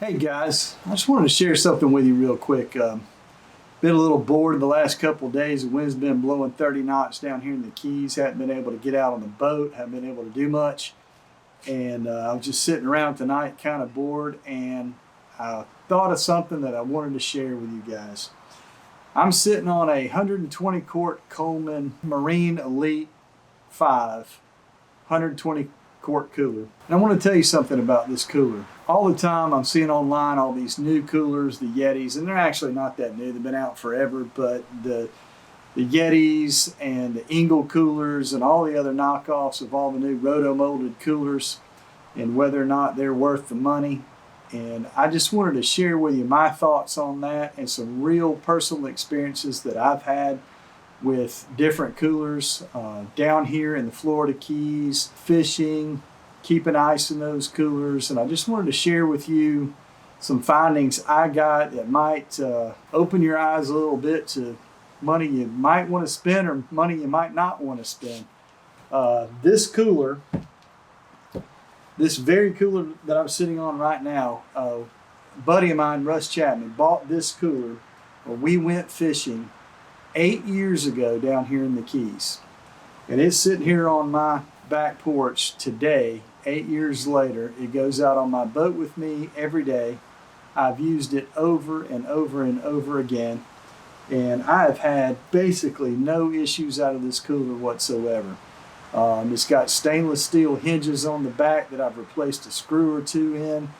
Hey guys, I just wanted to share something with you real quick. Been a little bored the last couple of days. The wind's been blowing 30 knots down here in the Keys. Haven't been able to get out on the boat. Haven't been able to do much. And I was just sitting around tonight kind of bored, and I thought of something that I wanted to share with you guys. I'm sitting on a 120 quart Coleman Marine Elite 5 120 quart cooler. And I want to tell you something about this cooler. All the time I'm seeing online all these new coolers, the Yetis, and they're actually not that new. They've been out forever, but the Yetis and the Engel coolers and all the other knockoffs of all the new roto-molded coolers and whether or not they're worth the money. And I just wanted to share with you my thoughts on that and some real personal experiences that I've had with different coolers down here in the Florida Keys, fishing, keeping ice in those coolers. And I just wanted to share with you some findings I got that might open your eyes a little bit to money you might want to spend or money you might not want to spend. This cooler, this very cooler that I'm sitting on right now, a buddy of mine, Russ Chapman, bought this cooler when we went fishing 8 years ago down here in the Keys. And it's sitting here on my back porch today, 8 years later. It goes out on my boat with me every day. I've used it over and over and over again. And I have had basically no issues out of this cooler whatsoever. It's got stainless steel hinges on the back that I've replaced a screw or two in.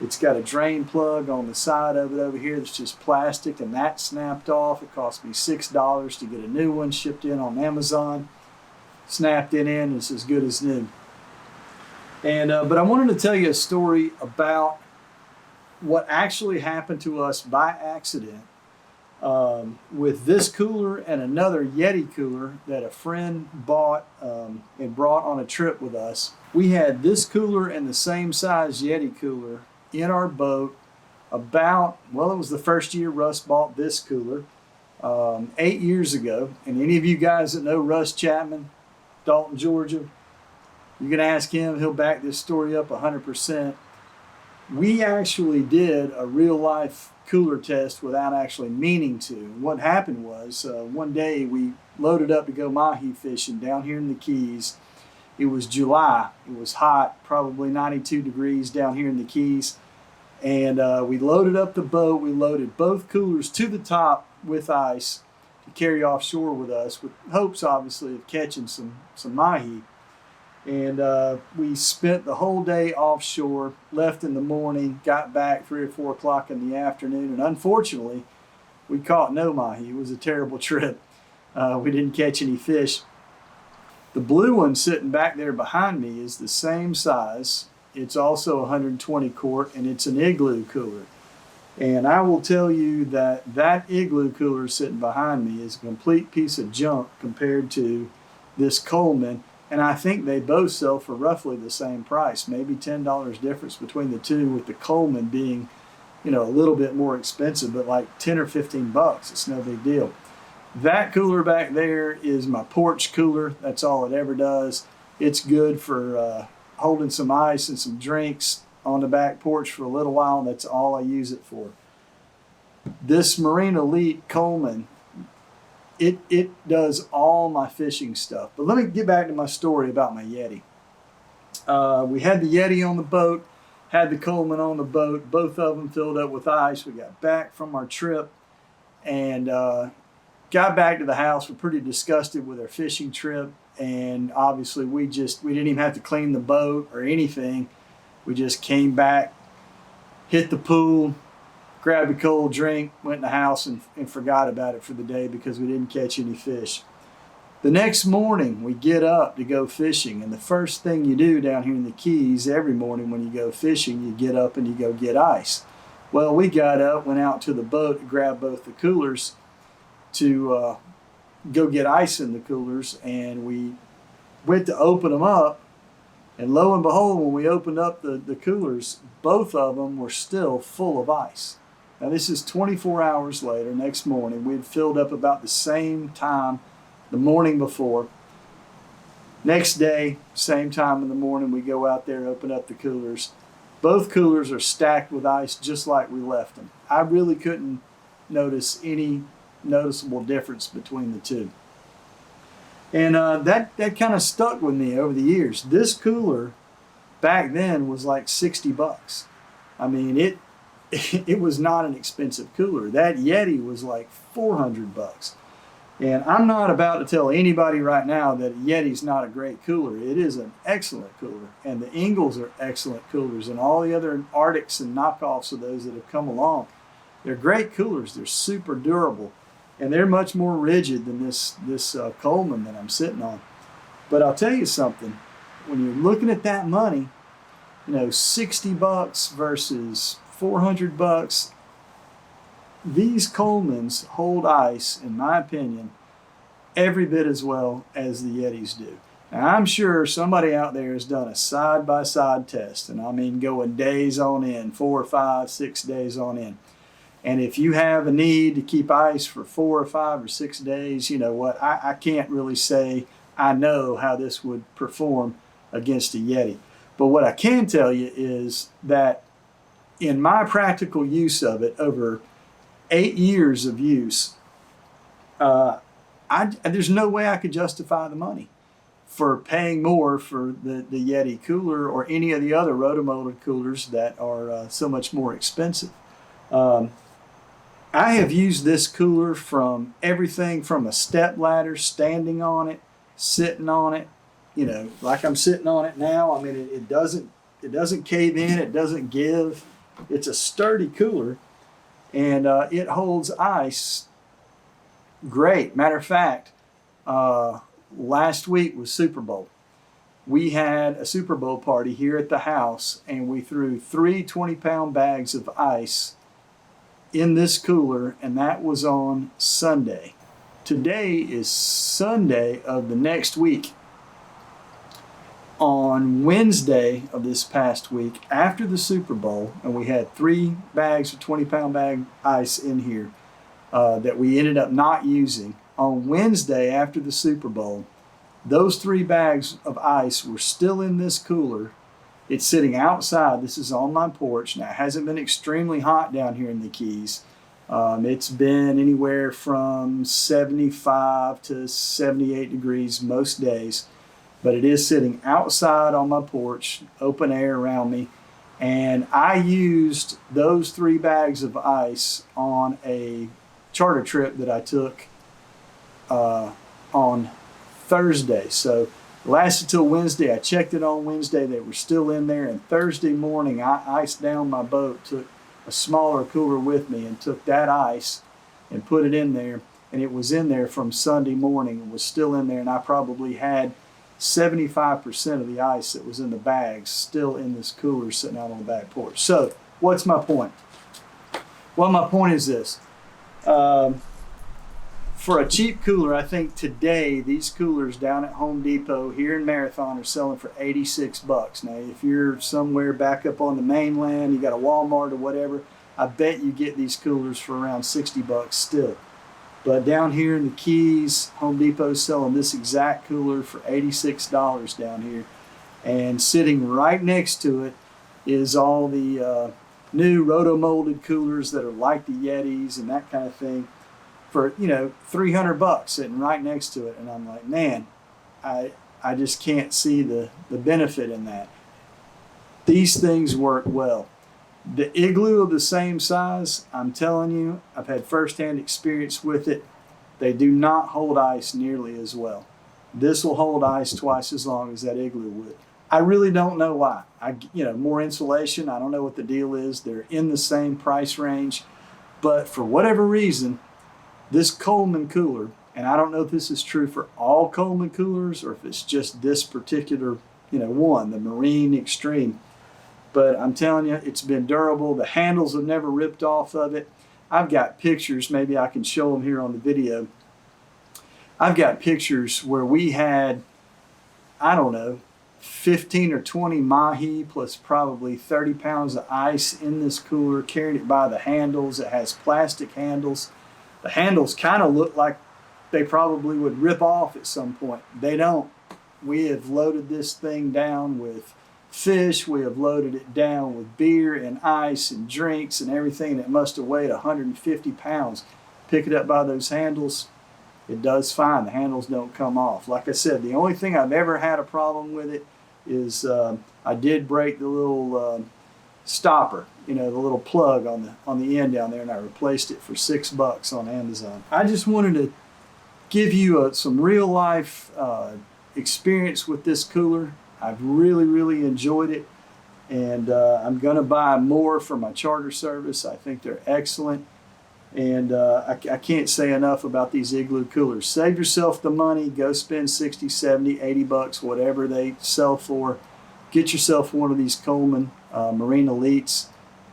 It's got a drain plug on the side of it over here that's just plastic, and that snapped off. It cost me $6 to get a new one shipped in on Amazon. Snapped it in, it's as good as new. And but I wanted to tell you a story about what actually happened to us by accident with this cooler and another Yeti cooler that a friend bought and brought on a trip with us. We had this cooler and the same size Yeti cooler in our boat about, well, it was the first year Russ bought this cooler 8 years ago. And any of you guys that know Russ Chapman, Dalton, Georgia, you can ask him. He'll back this story up 100%. We actually did a real life cooler test without actually meaning to. What happened was one day we loaded up to go mahi fishing down here in the Keys. It was July. It was hot, probably 92 degrees down here in the Keys. And we loaded up the boat. We loaded both coolers to the top with ice to carry offshore with us, with hopes, obviously, of catching some mahi. And we spent the whole day offshore, left in the morning, got back 3 or 4 o'clock in the afternoon. And unfortunately, we caught no mahi. It was a terrible trip. We didn't catch any fish. The blue one sitting back there behind me is the same size. It's also 120 quart, and it's an Igloo cooler. And I will tell you that that Igloo cooler sitting behind me is a complete piece of junk compared to this Coleman. And I think they both sell for roughly the same price, maybe $10 difference between the two, with the Coleman being, a little bit more expensive, but like 10 or 15 bucks. It's no big deal. That cooler back there is my porch cooler. That's all it ever does. It's good for holding some ice and some drinks on the back porch for a little while, and that's all I use it for. This Marine Elite Coleman, it does all my fishing stuff. But let me get back to my story about my Yeti. We had the Yeti on the boat, had the Coleman on the boat, both of them filled up with ice. We got back from our trip and got back to the house. We're pretty disgusted with our fishing trip, and obviously we didn't even have to clean the boat or anything. We just came back, hit the pool, grabbed a cold drink, went in the house and forgot about it for the day because we didn't catch any fish. The next morning we get up to go fishing, and the first thing you do down here in the Keys every morning when you go fishing, you get up and you go get ice. Well, we got up, went out to the boat to grab both the coolers to go get ice in the coolers, and we went to open them up, and lo and behold, when we opened up the coolers, both of them were still full of ice. Now this is 24 hours later, next morning. We had filled up about the same time the morning before. Next day, same time in the morning, we go out there, open up the coolers. Both coolers are stacked with ice just like we left them. I really couldn't notice any noticeable difference between the two. And that kind of stuck with me over the years. This cooler back then was like $60. I mean, it was not an expensive cooler. That Yeti was like $400. And I'm not about to tell anybody right now that Yeti's not a great cooler. It is an excellent cooler. And the Ingles are excellent coolers. And all the other Arctics and knockoffs of those that have come along, they're great coolers. They're super durable. And they're much more rigid than this Coleman that I'm sitting on. But I'll tell you something. When you're looking at that money, $60 versus $400, these Colemans hold ice, in my opinion, every bit as well as the Yetis do. Now, I'm sure somebody out there has done a side-by-side test, and I mean going days on end, 4, 5, 6 days on end. And if you have a need to keep ice for 4 or 5 or 6 days, you know what, I can't really say I know how this would perform against a Yeti. But what I can tell you is that in my practical use of it over 8 years of use, there's no way I could justify the money for paying more for the Yeti cooler or any of the other rotomolded coolers that are so much more expensive. I have used this cooler from everything from a step ladder, standing on it, sitting on it, like I'm sitting on it now. I mean, it doesn't cave in, it doesn't give. It's a sturdy cooler, and it holds ice great. Matter of fact, last week was Super Bowl. We had a Super Bowl party here at the house, and we threw 3 20-pound bags of ice in this cooler, and that was on Sunday. Today is Sunday of the next week. On Wednesday of this past week, after the Super Bowl, and we had 3 bags of 20-pound bag ice in here that we ended up not using. On Wednesday after the Super Bowl, those 3 bags of ice were still in this cooler. It's sitting outside. This is on my porch. Now, it hasn't been extremely hot down here in the Keys. It's been anywhere from 75 to 78 degrees most days. But it is sitting outside on my porch, open air around me. And I used those 3 bags of ice on a charter trip that I took on Thursday. So it lasted till Wednesday. I checked it on Wednesday. They were still in there. And Thursday morning, I iced down my boat, took a smaller cooler with me, and took that ice and put it in there. And it was in there from Sunday morning and was still in there. And I probably had 75% of the ice that was in the bags still in this cooler sitting out on the back porch. So what's my point? Well, my point is this. For a cheap cooler, I think today these coolers down at Home Depot here in Marathon are selling for $86. Now, if you're somewhere back up on the mainland, you got a Walmart or whatever, I bet you get these coolers for around $60 still. But down here in the Keys, Home Depot's selling this exact cooler for $86 down here. And sitting right next to it is all the new roto-molded coolers that are like the Yetis and that kind of thing for, $300 sitting right next to it. And I'm like, man, I just can't see the benefit in that. These things work well. The Igloo of the same size, I'm telling you, I've had firsthand experience with it. They do not hold ice nearly as well. This will hold ice twice as long as that Igloo would. I really don't know why. More insulation, I don't know what the deal is. They're in the same price range. But for whatever reason, this Coleman cooler, and I don't know if this is true for all Coleman coolers or if it's just this particular, one, the Marine Extreme. But I'm telling you, it's been durable. The handles have never ripped off of it. I've got pictures. Maybe I can show them here on the video. I've got pictures where we had, 15 or 20 mahi plus probably 30 pounds of ice in this cooler, carrying it by the handles. It has plastic handles. The handles kind of look like they probably would rip off at some point. They don't. We have loaded this thing down with fish. We have loaded it down with beer and ice and drinks and everything, and it must have weighed 150 pounds. Pick it up by those handles, it does fine. The handles don't come off. Like I said, the only thing I've ever had a problem with it is I did break the little stopper, you know, the little plug on the end down there, and I replaced it for $6 on Amazon. I just wanted to give you some real life experience with this cooler. I've really enjoyed it, and I'm going to buy more for my charter service. I think they're excellent, and I can't say enough about these Igloo coolers. Save yourself the money. Go spend 60, 70, 80 bucks, whatever they sell for. Get yourself one of these Coleman Marine Elites.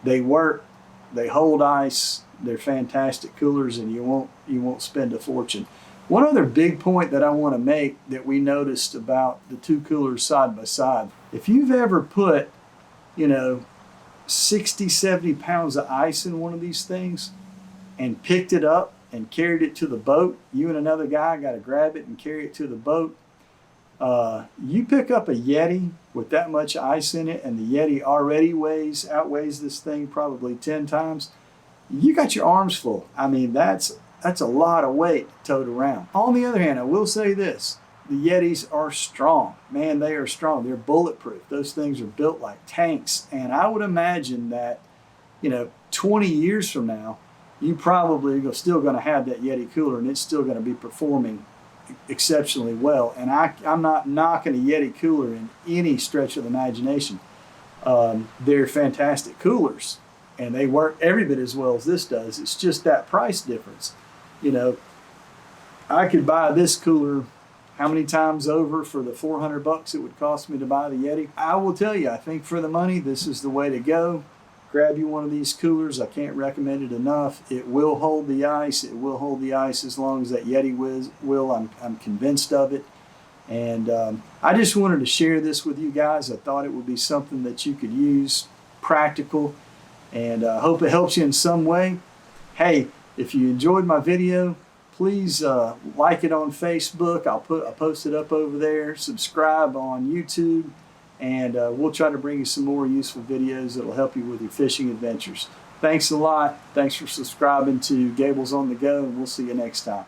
They work, they hold ice, they're fantastic coolers, and you won't spend a fortune. One other big point that I want to make that we noticed about the two coolers side by side, if you've ever put, you know, 60, 70 pounds of ice in one of these things and picked it up and carried it to the boat, you and another guy got to grab it and carry it to the boat. You pick up a Yeti with that much ice in it, and the Yeti already outweighs this thing probably 10 times. You got your arms full. I mean, that's a lot of weight towed around. On the other hand, I will say this. The Yetis are strong. Man, they are strong. They're bulletproof. Those things are built like tanks. And I would imagine that, you know, 20 years from now, you probably are still going to have that Yeti cooler, and it's still going to be performing exceptionally well. And I'm not knocking a Yeti cooler in any stretch of the imagination. They're fantastic coolers, and they work every bit as well as this does. It's just that price difference. You know, I could buy this cooler how many times over for the 400 bucks it would cost me to buy the Yeti. I will tell you, I think for the money, this is the way to go. Grab you one of these coolers. I can't recommend it enough. It will hold the ice. It will hold the ice as long as that Yeti will. I'm convinced of it. And I just wanted to share this with you guys. I thought it would be something that you could use, practical, and I hope it helps you in some way. Hey, if you enjoyed my video, please like it on Facebook. I'll post it up over there. Subscribe on YouTube. And we'll try to bring you some more useful videos that will help you with your fishing adventures. Thanks a lot. Thanks for subscribing to Gables on the Go, and we'll see you next time.